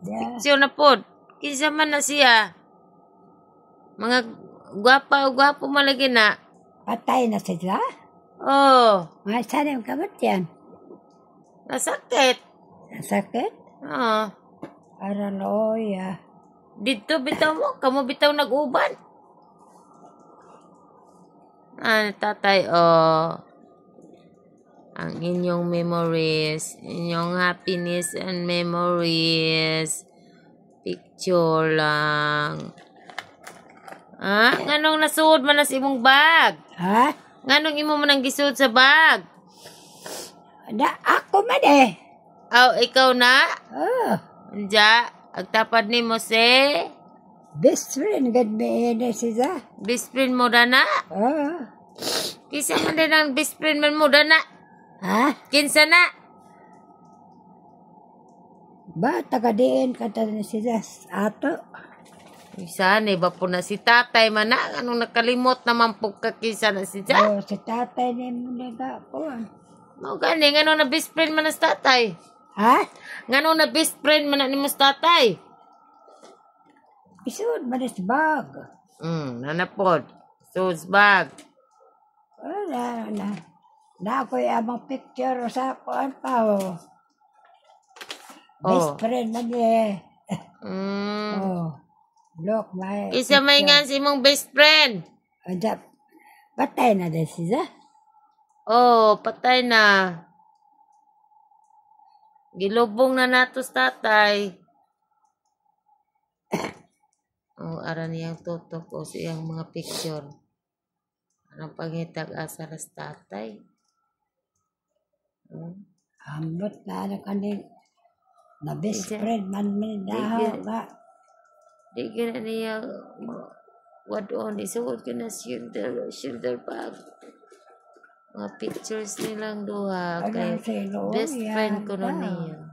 Yeah. Picture na po. Kinsa man na siya. Mga gwapo malagi na. Patay na sila? Oh. Mga saan yung kamot yan? Nasakit. Nasakit? Oo. Araloya. Dito bitaw mo. Kamu bitaw nag-uban. Tatay, oh. Ang inyong memories, inyong happiness and memories. Picture lang. Nganong nasuod man na sa imong bag? Ha? Nganong imo man ang gisuod sa bag? Ako man eh. Ikaw na? Oh. Anja, agtapad ni mo si? Best friend, God me na siya. Best friend mo na? Oh. Kisa man din ang best friend man mo na? Ha? Kinsa na? Ba, taga-diin ka na siya. Ato. Isa ba po na si tatay man na? Anong nakalimot naman po kakisa na si siya? Oh, si tatay ni mo nega po. Mo gani, ngano na best friend man na si tatay? Ha? Ngano na best friend man na ni mo si tatay? Isod ba na si bag? Nanapod. Suits bag. Wala na. Na ako'y amang picture sa kuan pa. Oh. Best friend man eh. Oh. Look, my Isa may nga si mong best friend. Anja, patay na din siya. Oh, patay na. Gilubong na natos tatay. Aran niyang tutok o siyang mga picture. Anong pangitag asa na tatay? Ambot na kaning na best friend man na. Di gina niya wadon. Isuod ko na shoulder bag. Mga pictures nilang duha. Kay best friend ko na niya.